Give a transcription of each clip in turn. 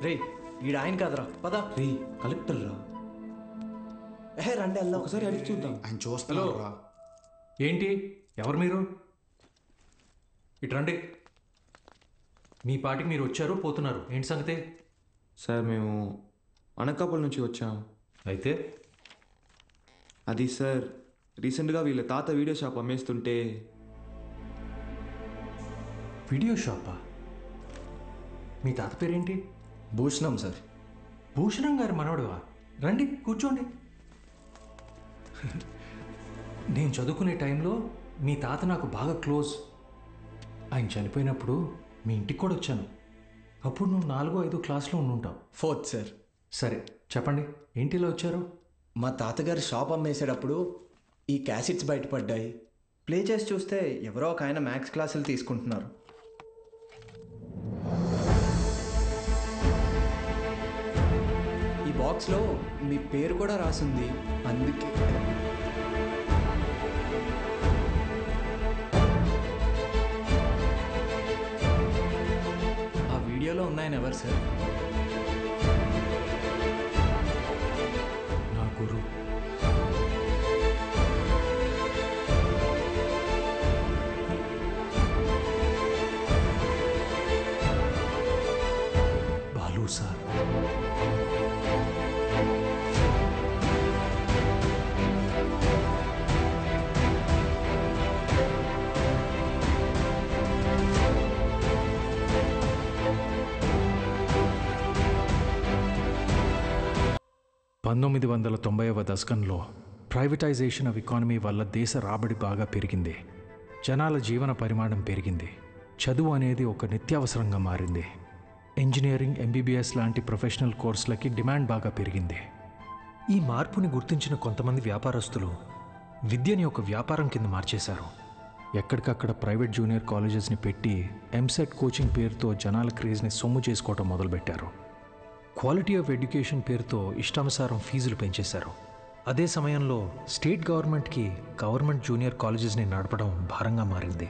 రే వీడు ఆయన కాదురా పదా. రే కలెక్టర్ రా. రండి వెళ్దాం. ఒకసారి అడిగి చూద్దాం. ఆయన చూస్తున్నాడు రా. ఏంటి ఎవరు మీరు? ఇటు రండి. మీ పాటికి మీరు వచ్చారు పోతున్నారు, ఏంటి సంగతి? సార్ మేము అనకాపల్లి నుంచి వచ్చాం. అయితే అది సార్ రీసెంట్గా వీళ్ళ తాత వీడియో షాప్ అమ్మేస్తుంటే. వీడియో షాపా? మీ తాత పేరేంటి? భూషణం సార్. భూషణం గారి మనవడువా? రండి కూర్చోండి. నేను చదువుకునే టైంలో మీ తాత నాకు బాగా క్లోజ్. ఆయన చనిపోయినప్పుడు మీ ఇంటికి కూడా వచ్చాను. అప్పుడు నువ్వు 4వ 5వ క్లాస్లో ఉండుంటావు. 4th sir. సరే చెప్పండి, ఏంటి ఇలా వచ్చారు? మా తాతగారు షాప్ అమ్మేసేటప్పుడు ఈ క్యాసెట్స్ బయటపడ్డాయి. ప్లే చేసి చూస్తే ఎవరో ఒక ఆయన మ్యాథ్స్ క్లాసులు తీసుకుంటున్నారు. ఈ బాక్స్లో మీ పేరు కూడా రాసింది, అందుకే. ఆ వీడియోలో ఉన్నాయని ఎవరు సార్? నా గురు. బాలు సార్. పంతొమ్మిది 1990వ దశకంలో ప్రైవేటైజేషన్ ఆఫ్ ఎకానమీ వల్ల దేశ రాబడి బాగా పెరిగింది. జనాల జీవన పరిమాణం పెరిగింది. చదువు అనేది ఒక నిత్యావసరంగా మారింది. ఇంజనీరింగ్, ఎంబీబీఎస్ లాంటి ప్రొఫెషనల్ కోర్సులకి డిమాండ్ బాగా పెరిగింది. ఈ మార్పుని గుర్తించిన కొంతమంది వ్యాపారస్తులు విద్యని ఒక వ్యాపారం కింద మార్చేశారు. ఎక్కడికక్కడ ప్రైవేట్ జూనియర్ కాలేజెస్ని పెట్టి ఎంసెట్ కోచింగ్ పేరుతో జనాల క్రేజ్ని సొమ్ము చేసుకోవటం మొదలుపెట్టారు. క్వాలిటీ ఆఫ్ ఎడ్యుకేషన్ పేరుతో ఇష్టానుసారం ఫీజులు పెంచేశారు. అదే సమయంలో స్టేట్ గవర్నమెంట్కి గవర్నమెంట్ జూనియర్ కాలేజెస్ని నడపడం భారంగా మారింది.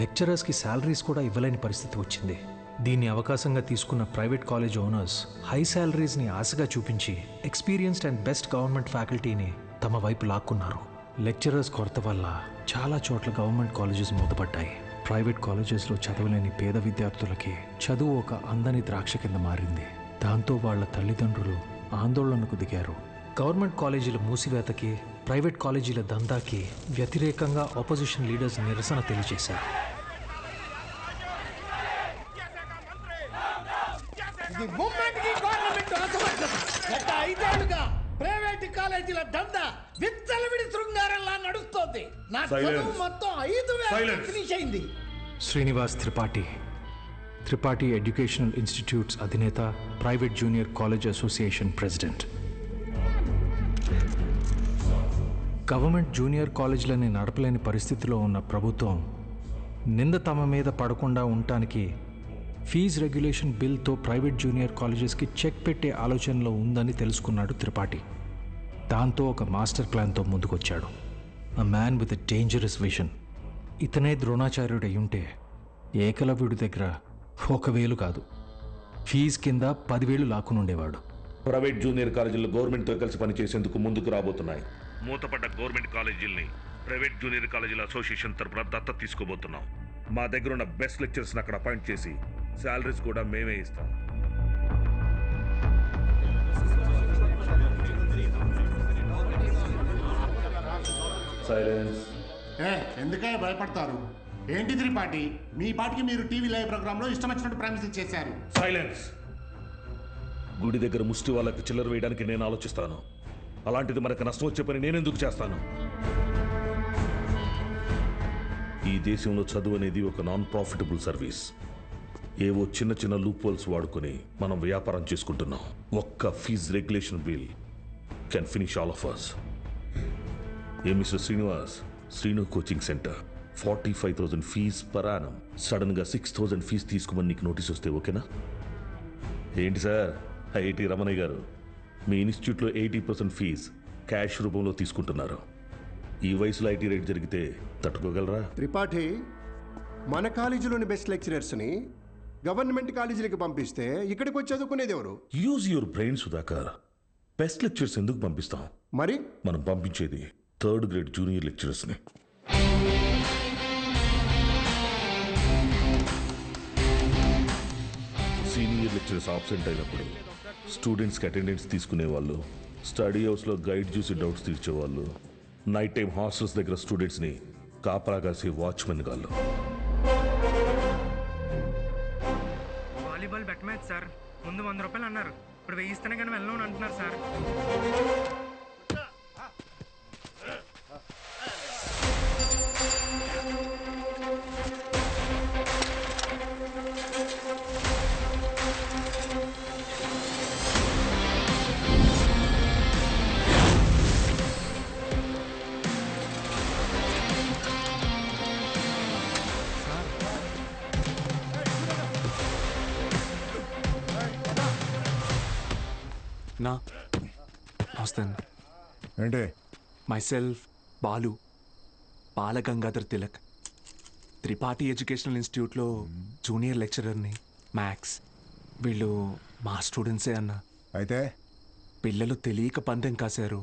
లెక్చరర్స్కి శాలరీస్ కూడా ఇవ్వలేని పరిస్థితి వచ్చింది. దీన్ని అవకాశంగా తీసుకున్న ప్రైవేట్ కాలేజ్ ఓనర్స్ హై శాలరీస్ని ఆశగా చూపించి ఎక్స్పీరియన్స్డ్ అండ్ బెస్ట్ గవర్నమెంట్ ఫ్యాకల్టీని తమ వైపు లాక్కున్నారు. లెక్చరర్స్ కొరత వల్ల చాలా చోట్ల గవర్నమెంట్ కాలేజెస్ మూతపడ్డాయి. ప్రైవేట్ కాలేజెస్లో చదవలేని పేద విద్యార్థులకి చదువు ఒక అందని ద్రాక్ష కింద మారింది. దాంతో వాళ్ళ తల్లిదండ్రులు ఆందోళనకు దిగారు. గవర్నమెంట్ కాలేజీల మూసివేతకి, ప్రైవేట్ కాలేజీల దందాకి వ్యతిరేకంగా ఆపోజిషన్ లీడర్స్ నిరసన తెలియజేశారు. ప్రైవేట్ కాలేజీల దందా విచ్చలవిడి శృంగారంలా నడుస్తోంది. నా చదువు మొత్తం 5,000 ఫినిష్ అయింది. శ్రీనివాస్ త్రిపాఠి, త్రిపాఠి ఎడ్యుకేషనల్ ఇన్స్టిట్యూట్స్ అధినేత, private junior college association president. Government junior కాలేజీలని నడపలేని పరిస్థితిలో ఉన్న ప్రభుత్వం నింద తమ మీద పడకుండా ఉండటానికి ఫీజు రెగ్యులేషన్ బిల్తో ప్రైవేట్ జూనియర్ కాలేజెస్కి చెక్ పెట్టే ఆలోచనలో ఉందని తెలుసుకున్నాడు త్రిపాఠి. దాంతో ఒక మాస్టర్ ప్లాన్తో ముందుకొచ్చాడు. A man with a dangerous vision. ఇతనే ద్రోణాచార్యుడు అయ్యుంటే ఏకలవ్యుడి దగ్గర 1,000 కాదు, ఫీజు కింద 10,000 లాక్కునుండేవాడు. ప్రైవేట్ జూనియర్ కాలేజీలు గవర్నమెంట్తో కలిసి పనిచేసేందుకు ముందుకు రాబోతున్నాయి. మూతపడ్డ గవర్నమెంట్ కాలేజీల్ని ప్రైవేట్ జూనియర్ కాలేజీల అసోసియేషన్ తరఫున దత్తత తీసుకోబోతున్నాం. మా దగ్గర ఉన్న బెస్ట్ లెక్చర్స్ని అక్కడ అపాయింట్ చేసి శాలరీస్ కూడా మేమే ఇస్తాం. సైలెన్స్. ఎందుకే భయపడతారు? ఏంటి త్రిపాఠి, మీ పాటికి మీరు టీవీ లైవ్ ప్రోగ్రాంలో ఇష్టం వచ్చినట్టు ప్రామిస్ చేశారు. సైలెన్స్. గుడి దగ్గర ముష్టి వాళ్ళకి చిల్లర వేయడానికి నేను ఆలోచిస్తాను. అలాంటిది మనకు నష్టం వచ్చే పని నేనెందుకు చేస్తాను? ఈ దేశంలో చదువు అనేది ఒక నాన్ ప్రాఫిటబుల్ సర్వీస్. ఏవో చిన్న చిన్న లూప్ హోల్స్ వాడుకొని మనం వ్యాపారం చేసుకుంటున్నాం. ఒక్క fees regulation bill can finish all of us. ఏ mister Srinivas, Srinu coaching centre 45,000 fees per annum. సడన్గా 6,000 ఫీజు తీసుకోమని నీకు నోటీస్ వస్తే ఓకేనా? ఏంటి సార్, ఐఐటి రమణయ్య గారు, మీ ఇన్స్టిట్యూట్లో 80% ఫీజ్ క్యాష్ రూపంలో తీసుకుంటున్నారు. ఈ వయసులో ఐటీ రేట్ జరిగితే తట్టుకోగలరా? త్రిపాఠి, మన కాలేజీలోని బెస్ట్ లెక్చరర్స్ని గవర్నమెంట్ కాలేజీలకి పంపిస్తే ఇక్కడికి వచ్చి చదువుకునేది ఎవరు? Use your brain Sudhakar. Best lectures ఎందుకు పంపిస్తాం? మరి మనం పంపించేది 3rd గ్రేడ్ జూనియర్ లెక్చరర్స్ని. సీనియర్ లెక్చరర్స్ ఆబ్సెంట్ అయినప్పుడు స్టూడెంట్స్కి అటెండెన్స్ తీసుకునేవాళ్ళు, స్టడీ హౌస్లో గైడ్ చూసి డౌట్స్ తీర్చేవాళ్ళు, నైట్ టైం హాస్టల్స్ దగ్గర స్టూడెంట్స్ని కాపలా కాసే వాచ్మెన్ గాళ్ళు. Volleyball bet match sir. ముందు 100 రూపాయలు అన్నారు, ఇప్పుడు 1000 ఇస్తేనే కానీ వెళ్ళను అంటున్నారు సార్. నా నమస్తే. ఏంటి? మైసెల్ఫ్ బాలు, బాలగంగాధర్ తిలక్, త్రిపాఠి ఎడ్యుకేషనల్ ఇన్స్టిట్యూట్లో జూనియర్ లెక్చరర్ని, మ్యాథ్స్. వీళ్ళు మా స్టూడెంట్సే అన్న. అయితే పిల్లలు తెలియక పందెం కాశారు,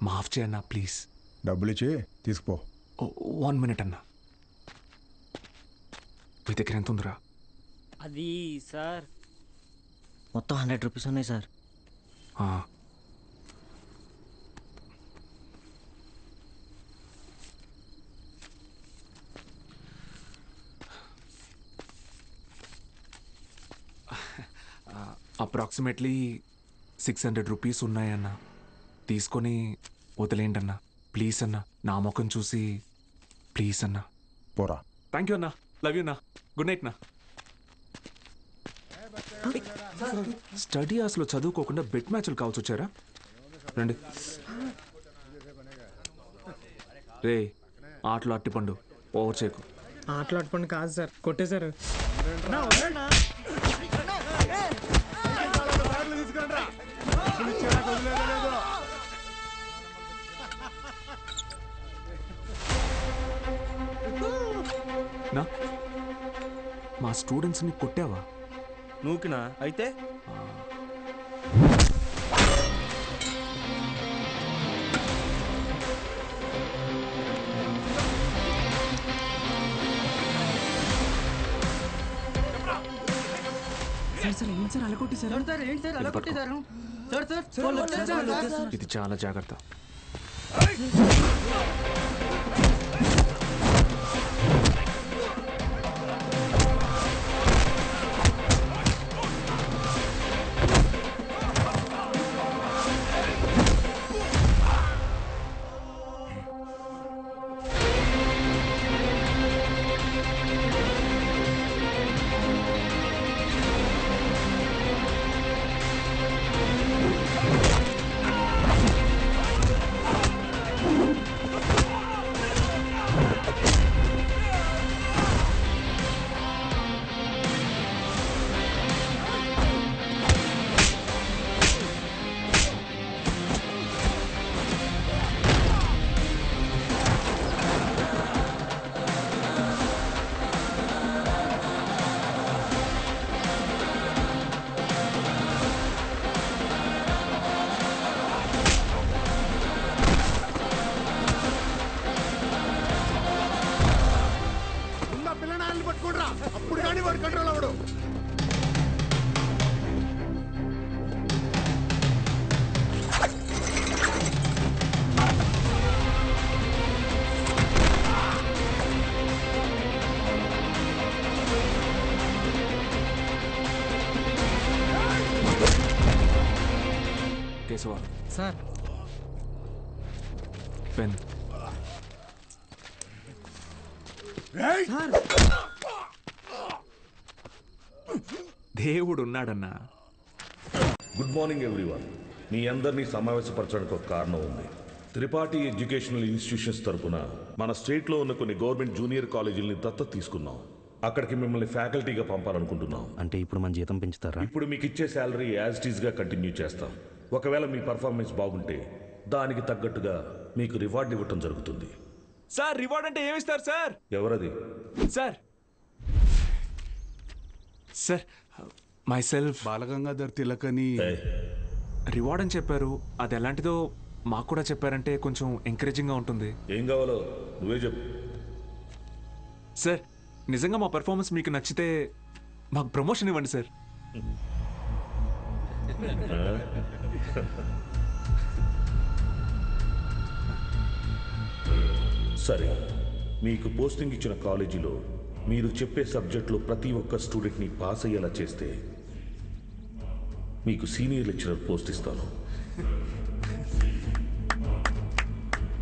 మాఫ్ చేయన్నా ప్లీజ్. డబ్బులు ఇచ్చి తీసుకుపో. 1 మినిట్ అన్న. మీ దగ్గర ఎంత ఉందిరా? అది సార్ మొత్తం 100 రూపీస్ ఉన్నాయి సార్. అప్రాక్సిమేట్లీ 600 రూపీస్ ఉన్నాయన్న. తీసుకొని వదిలేండి అన్న ప్లీజ్ అన్న. నా ముఖం చూసి ప్లీజ్ అన్న. పోరా. థ్యాంక్ యూ అన్న. లవ్ యూ అన్న. గుడ్ నైట్ నా. స్టడీ అవర్స్లో చదువుకోకుండా బెట్ మ్యాచ్లు కావచ్చు వచ్చారా? రండి. రే ఆటలు అట్టిపండు, ఓవర్ చేయకు. ఆటలు అట్టుపండి కాదు సార్, కొట్టేశారు. నా మా స్టూడెంట్స్ని కొట్టావా? నూకినా అయితే ఇది చాలా జాగ్రత్త. అప్పుడు కానీ వాడు కంట్రోల్ అవ్వడు. Keshava sir pen. దేవుడు ఉన్నాడన్నా. Good morning everyone. మీ అందరినీ సమావేశపరచడానికి ఒక కారణం ఉంది. త్రిపాఠి ఎడ్యుకేషనల్ ఇన్స్టిట్యూషన్స్ తరపున మన స్టేట్లో ఉన్న కొన్ని గవర్నమెంట్ జూనియర్ కాలేజీలని దత్తత తీసుకున్నాం. అక్కడికి మిమ్మల్ని ఫ్యాకల్టీగా పంపాలనుకుంటున్నాం. అంటే ఇప్పుడు మన జీతం పెంచుతారా? ఇప్పుడు మీకు ఇచ్చే శాలరీ యాజ్ ఇట్ ఈస్గా కంటిన్యూ చేస్తాం. ఒకవేళ మీ పర్ఫార్మెన్స్ బాగుంటే దానికి తగ్గట్టుగా మీకు రివార్డ్ ఇవ్వటం జరుగుతుంది. సార్ రివార్డ్ అంటే ఏమిస్తారు సార్? ఎవరది? Sir sir myself Balagangadhar Tilak అని రివార్డ్ అని చెప్పారు. అది ఎలాంటిదో మాకు కూడా చెప్పారంటే కొంచెం ఎంకరేజింగ్గా ఉంటుంది. ఏం కావాలో నువ్వే చెప్పు. సార్ నిజంగా మా పెర్ఫార్మెన్స్ మీకు నచ్చితే మాకు ప్రమోషన్ ఇవ్వండి సార్. సరే, మీకు పోస్టింగ్ ఇచ్చిన కాలేజీలో మీరు చెప్పే సబ్జెక్టులో ప్రతి ఒక్క స్టూడెంట్ని పాస్ అయ్యేలా చేస్తే మీకు సీనియర్ లెక్చరర్ పోస్ట్ ఇస్తాను.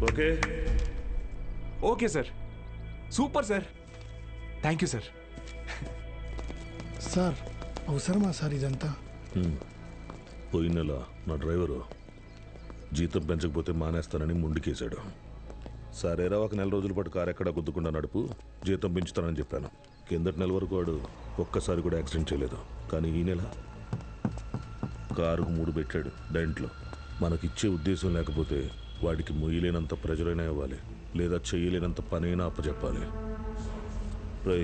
Okay? Okay sir, super sir, thank you sir. Sir అవసరమా సార్ ఇదంతా? పోయిన నెల నా డ్రైవరు జీతం పెంచకపోతే మానేస్తానని ముందుకేశాడు. సరేరా, ఒక నెల రోజుల పాటు కారు ఎక్కడా గుద్దుకుండా నడుపు, జీతం పెంచుతానని చెప్పాను. కిందటి నెల వరకు వాడు ఒక్కసారి కూడా యాక్సిడెంట్ చేయలేదు. కానీ ఈ నెల కారుకు 3 పెట్టాడు డెంట్లో. మనకిచ్చే ఉద్దేశం లేకపోతే వాడికి మొయ్యలేనంత ప్రెజరైనా ఇవ్వాలి, లేదా చేయలేనంత పనైనా అప్పచెప్పాలి. రై,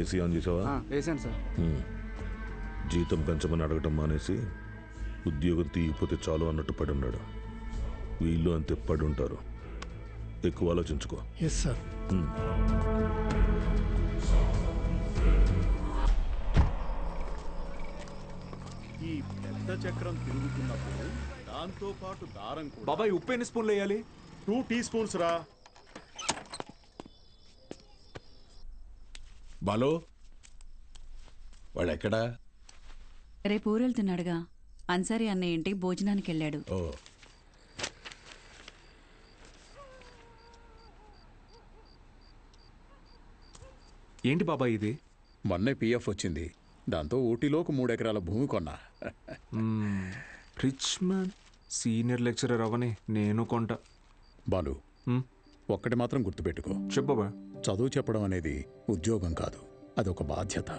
ఏసీ ఆన్ చేసావా? వేసాను సార్. జీతం పెంచమని అడగటం మానేసి ఉద్యోగం తీయకపోతే చాలు అన్నట్టు పడి ఉన్నాడు. వీళ్ళు అంతే పడి ఉంటారు. ఎక్కువ ఆలోచించుకో. Yes sir. ఈ పెద్ద చక్రం తిరుగుతున్నప్పుడు దాంతో పాటు దారం కూడా. బాబాయ్ ఉప్పు ఎన్ని స్పూన్లు వేయాలి? 2 టీ స్పూన్స్ రా. బాలో వాడెక్కడా? రేపు ఊరెళ్తున్నాడుగా. అన్సారీ అన్నయ్య ఇంటికి భోజనానికి వెళ్ళాడు. ఓ, ఏంటి బాబాయ్ ఇది? మొన్నే పిఎఫ్ వచ్చింది. దాంతో ఊటీలోకి 3 ఎకరాల భూమి కొన్నా. రిచ్ మ్యాన్ సీనియర్ లెక్చరర్ అవని నేను కొంటా. బాలు, ఒక్కటి మాత్రం గుర్తుపెట్టుకో. చెప్పబా. చదువు చెప్పడం అనేది ఉద్యోగం కాదు, అదొక బాధ్యత.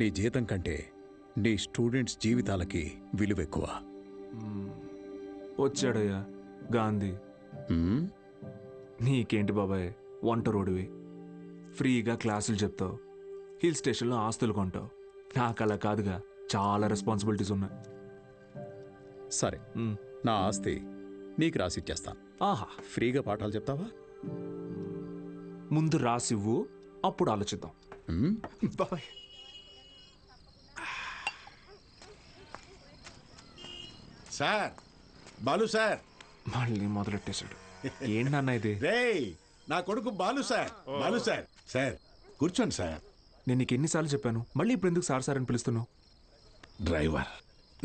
నీ జీతం కంటే నీ స్టూడెంట్స్ జీవితాలకి విలువ ఎక్కువ. వచ్చాడయ్యా గాంధీ. నీకేంటి బాబాయ్, వంట రోడ్డువి, ఫ్రీగా క్లాసులు చెప్తావు, హిల్ స్టేషన్లో ఆస్తులు కొంటావు. నాకు అలా కాదుగా, చాలా రెస్పాన్సిబిలిటీస్ ఉన్నాయి. సరే, నా ఆస్తి నీకు రాసిచ్చేస్తాను. ఆహా, ఫ్రీగా పాఠాలు చెప్తావా? ముందు రాసివ్వు, అప్పుడు ఆలోచిద్దాం. బాబాయ్ సార్, బాలు సార్. మళ్ళీ మొదలెట్టేశాడు. ఏంటి నాన్న ఇది? రేయ్, నా కొడుకు Balu sir. Balu sir. Sir కూర్చోండి సార్. నేను నీకు ఎన్నిసార్లు చెప్పాను, మళ్ళీ ఇప్పుడు ఎందుకు సార్ సార్ అని పిలుస్తున్నావు? డ్రైవర్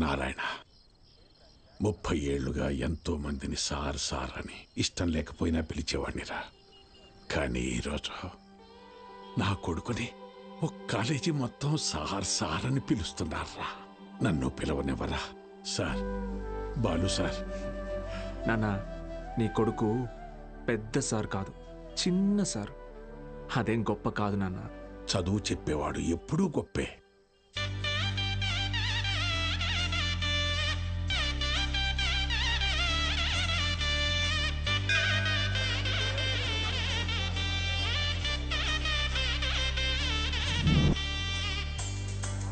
నారాయణ 30 ఏళ్లుగా ఎంతో మందిని సార్ సార్ అని ఇష్టం లేకపోయినా పిలిచేవాడినిరా. కానీ ఈరోజు నా కొడుకుని ఒక కాలేజీ మొత్తం సార్ సార్ అని పిలుస్తున్నారా. నన్ను పిలవనివ్వరా సార్? బాలు సార్. నాన్న, నీ కొడుకు పెద్ద సార్ కాదు, చిన్న సార్. అదేం గొప్ప కాదు నాన్న. చదువు చెప్పేవాడు ఎప్పుడూ గొప్పే.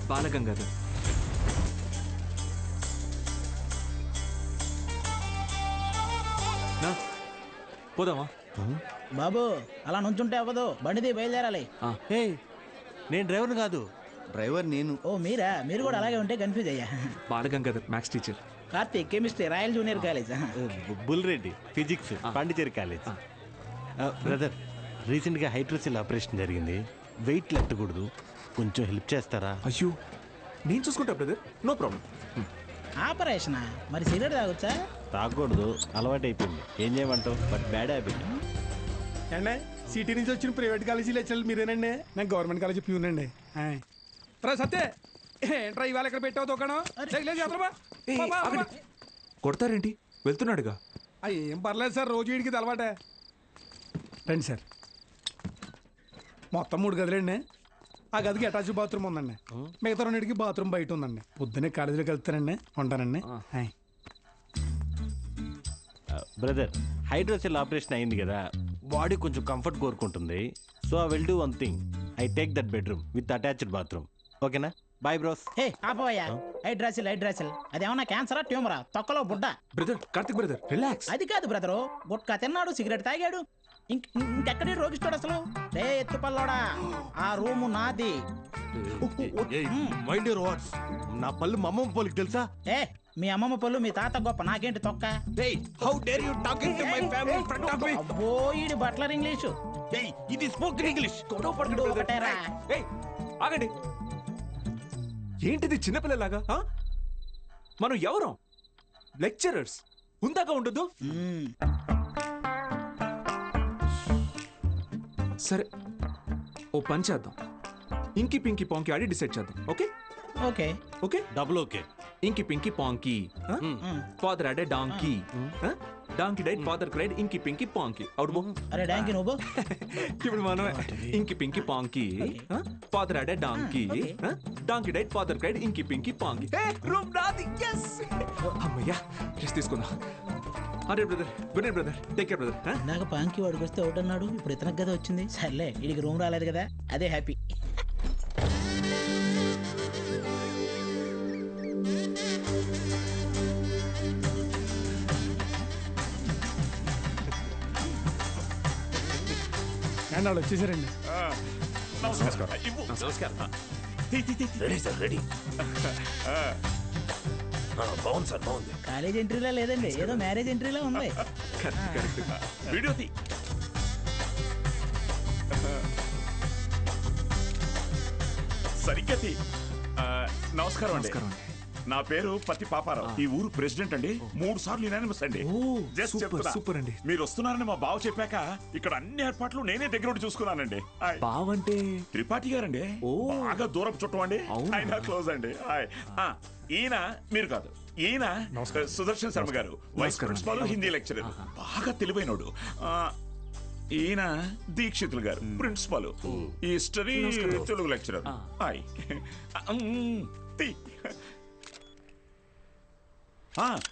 బాలగంగాధర్. పోదామా? బాబు అలా నుంచుంటే అవ్వదు, బండిది బయలుదేరాలి. నేను డ్రైవర్ని కాదు. డ్రైవర్ నేను. ఓ మీరా? మీరు కూడా అలాగే ఉంటే కన్ఫ్యూజ్ అయ్యా. Balagangadhar maths teacher. Karthik chemistry, royal junior college. Bulreddy physics, Pondicherry college. Brother, రీసెంట్గా హైడ్రోసిల్ ఆపరేషన్ జరిగింది. వెయిట్ లెట్టకూడదు, కొంచెం హెల్ప్ చేస్తారా? అయ్యో, నేను చూసుకుంటా బ్రదర్, నో ప్రాబ్లం. ఆపరేషనా? మరి సిగరెట్ తాగొచ్చా? తాగకూడదు, అలవాటు అయిపోయింది. ఏం చేయమంటావు? But bad habit. అండి, సిటీ నుంచి వచ్చిన ప్రైవేట్ కాలేజీ లెక్చరర్లు మీరేనండి? నేను గవర్నమెంట్ కాలేజీ ప్యూనండి. రా సత్తే, ఏంట్రా ఇవాళ ఇక్కడ పెట్టావు దుకాణం? కొడతారేంటి? వెళ్తున్నాడుగా. ఏం పర్లేదు సార్, రోజు వీడికి ఇది అలవాటే. రండి సార్. మొత్తం 3 గదులండి. ఆ గదికి అటాచ్ బాత్రూమ్ ఉందండి. మిగతా 2కి బాత్రూమ్ బయట ఉందండి. పొద్దున్నే కాలేజీలోకి వెళ్తానండి, ఉంటానండి. బ్రదర్, హైడ్రోసెల్ ఆపరేషన్ అయింది కదా, బాడీ కొంచెం కంఫర్ట్ కోరుకుంటుంది. So I will do one thing, I take that bedroom with attached bathroom. ఓకేనా బాయ్ బ్రోస్. హే ఆపోయా హైడ్రాసిల్ అదేమన్నా క్యాన్సరా ట్యూమరా తొక్కలో బుడ్డ. Brother Karthik brother relax. అది కాదు బ్రదరు, గుట్కా తిన్నాడు, సిగరెట్ తాగాడు, ఇంకెక్కడే రోగిస్తాడు అసలు. రే ఎత్తుపల్లోడా, ఆ రూము నాది. Mind your words. నా పళ్ళు మా అమ్మమ్మ పోలికి తెలుసా? ఏ మీ అమ్మమ్మ పళ్ళు మీ తాత గొప్ప, నాకేంటి తొక్క? How dare you talking to my family in front of me? అబ్బో ఈడి బట్లర్ ఇంగ్లీషు. ఇది స్పోకెన్ ఇంగ్లీష్. గొడవ పడుతుంది ఒకటేరా. ఆగండి, ఏంటిది చిన్నపిల్లలాగా? మనం ఎవరం? లెక్చరర్స్. ఉందాక ఉండదు. సరే ఓ పని చేద్దాం, ఇంకి పింకి పాంకి ఆడి డిసైడ్ చేద్దాం. Okay okay okay double okay. Inky pinky ponky. Father had a donkey, donkey died father cried, inky pinky పాంకి. Out బో. అరే డాంకీ నువ్వు. ఇప్పుడు మనమే inky pinky ponky. Father had a donkey, donkey died father cried, inky pinky ponky. Room నాది. yes అమ్మయ్యా rest తీసుకుందాం. అరే brother, good night brother, take care brother. నాకు పాంకి వాడికి వస్తే ఒకటి అన్నాడు, ఇప్పుడు ఇతనికి కదా వచ్చింది. సర్లే వీడికి రూమ్ రాలేదు కదా, అదే హ్యాపీ. వాళ్ళు వచ్చేసారండి. నమస్కారం. Ready sir, ready. బాగుంది సార్, బాగుంది. కాలేజ్ ఎంట్రీలా లేదండి, ఏదో మ్యారేజ్ ఎంట్రీలా ఉంది. వీడియో తీ. సరిగ్గా తీ. నమస్కారం అండి. నా పేరు పత్తి పాపారావు. ఈ ఊరు ప్రెసిడెంట్ అండి. 3 సార్లు యునానిమస్ అండి. జస్ట్ చెప్తున్నా. సూపర్ అండి. మీరు వస్తున్నారని మా బావ చెప్పాక ఇక్కడ అన్ని ఏర్పాట్లు నేనే దగ్గర ఉండి చూసుకున్నానండి. బావ అంటే త్రిపాఠి గారండి. బాగా దూరపు చుట్టం అండి. ఆయన క్లోజ్ అండి. ఈయన మీరు కాదు, ఈయన సుదర్శన్ శర్మ గారు, వైస్ ప్రిన్సిపాల్, హిందీ లెక్చరర్, బాగా తెలివైనోడు. ఈయన దీక్షితులు గారు, ప్రిన్సిపాల్, హిస్టరీ తెలుగు లెక్చరర్.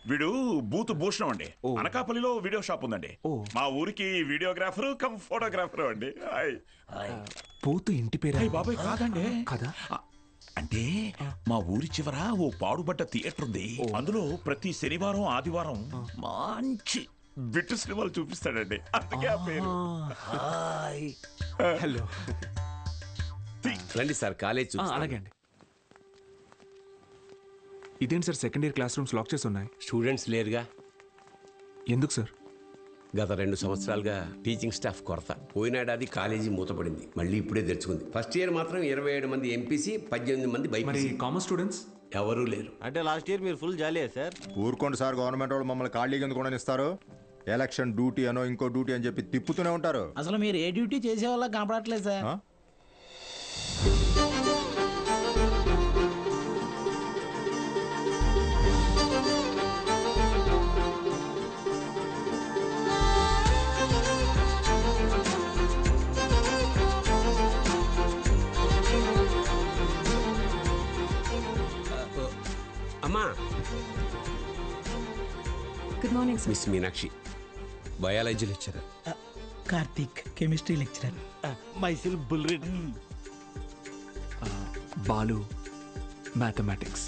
వీడు బూత్ భూషణం అండి. అనకాపల్లిలో వీడియో షాప్ ఉందండి. మా ఊరికి వీడియోగ్రాఫర్ కమ్ ఫోటోగ్రాఫర్ అండి. బూత్ ఇంటి పేరు? బాబాయ్ కాదండి. కదా, అంటే మా ఊరి చివర ఓ పాడుబడ్డ థియేటర్ ఉంది. అందులో ప్రతి శనివారం ఆదివారం మంచి బిట్టు సినిమాలు చూపిస్తాడండి. అందుకే ఆ పేరు. హలో రండి సార్, కాలేజ్. అలాగే అండి. ఇదేంటి సార్, second year classrooms lock చేసి ఉన్నాయి? స్టూడెంట్స్ లేరుగా. ఎందుకు సార్? గత 2 సంవత్సరాలుగా టీచింగ్ స్టాఫ్ కొరత. పోయినాడాది కాలేజీ మూతపడింది, మళ్ళీ ఇప్పుడే తెరుచుకుంది. ఫస్ట్ ఇయర్ మాత్రం 27 మంది ఎంపీసీ, 18 మంది బైపీసీ. కామర్స్ స్టూడెంట్స్ ఎవరూ లేరు. అంటే లాస్ట్ ఇయర్ మీరు ఫుల్ జాలీయా సార్? ఊరుకోండి సార్, గవర్నమెంట్ వాళ్ళు మమ్మల్ని ఖాళీగా ఎందుకు ఇస్తారు? ఎలక్షన్ డ్యూటీ అనో ఇంకో డ్యూటీ అని చెప్పి తిప్పుతూనే ఉంటారు. అసలు మీరు ఏ డ్యూటీ చేసే వాళ్ళ కనపడట్లేదు సార్. అమ్మా. Good morning sir. Miss Meenakshi, biology lecturer. Karthik, chemistry lecturer. Myself Bullreddy. Balu, mathematics.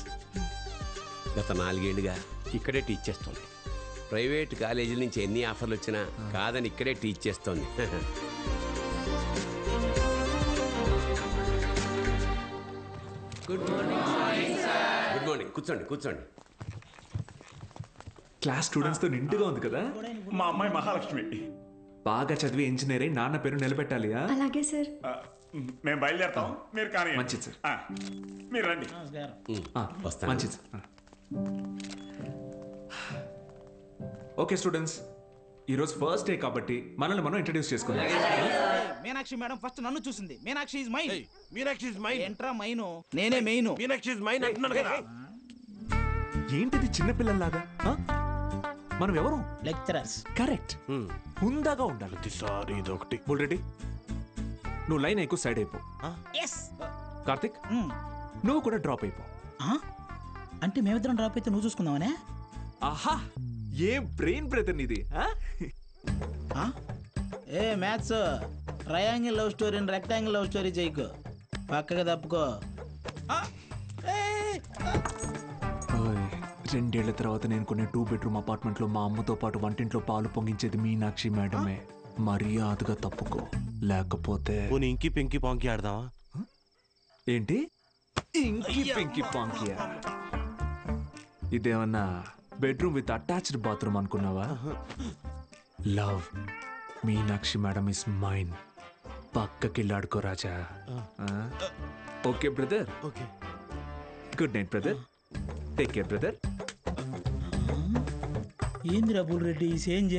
గత 4 ఏళ్ళుగా ఇక్కడే టీచ్ చేస్తుంది. ప్రైవేట్ కాలేజీల నుంచి ఎన్ని ఆఫర్లు వచ్చినా కాదని ఇక్కడే టీచ్ చేస్తోంది. Good morning. Good morning. కూర్చోండి, కూర్చోండి. క్లాస్ స్టూడెంట్స్ తో నిండుగా ఉంది కదా. మా అమ్మాయి మహాలక్ష్మి. బాగా చదివి ఇంజనీర్ అయి నాన్న పేరు నిలబెట్టాలి. అలాగే సార్. మేము బయలుదేరుతాం, మీరు కానీ. మంచిది సార్. మీరు రండి. వస్తాను. మంచిది సార్. ఓకే స్టూడెంట్స్, ఈరోజు ఫస్ట్ డే కాబట్టి మనల్ని మనం ఇంట్రడ్యూస్ చేసుకుందాం. మీనాక్షి మేడం ఫస్ట్ నన్ను చూసింది. Meenakshi is mine. Meenakshi is mine. ఎంట్రా మైను, నేనే మెయిన్. మీనాక్షి ఇస్ మైన్ అంటున్నాను కదా. ఏంటిది చిన్నపిల్లల్లాగా? మనం ఎవరు? లెక్చరర్స్. కరెక్ట్. హుందాగా ఉండాలి. సారీ ఇదొకటి. ఆల్రెడీ నువ్వు లైన్ ఎక్కువ సైడ్ అయిపో. కార్తిక్, నువ్వు కూడా డ్రాప్ అయిపో. అంటే మేమిద్దరం డ్రాప్ అయితే నువ్వు చూసుకుందామనే? ఆహా, ఏ బ్రెయిన్ బ్రదర్ నీది. ఏ మ్యాథ్స్ ట్రయాంగిల్ లవ్ స్టోరీని రెక్టాంగిల్ లవ్ స్టోరీ చేయకు, పక్కగా తప్పుకో. ఓయ్, 2 ఏళ్ల తర్వాత నేను కొనే 2 బెడ్రూమ్ అపార్ట్మెంట్లో మా అమ్మతో పాటు వంటింట్లో పాలు పొంగించేది మీనాక్షి మేడమే. మర్యాదగా తప్పుకో, లేకపోతే పోనీ ఇంకి పెంకి పాంకి ఆడదామా? ఏంటి ఇంకి పెంకి పాంకియా? ఇదేమన్నా బెడ్రూమ్ విత్ అటాచ్డ్ బాత్రూమ్ అనుకున్నావా? Love Meenakshi madam is mine. పక్కకిల్లాడుకో రాజా. Okay brother. Okay, good night brother. Take care brother. ఏందిరా బుల్ రెడ్డి ఈ సేంజ్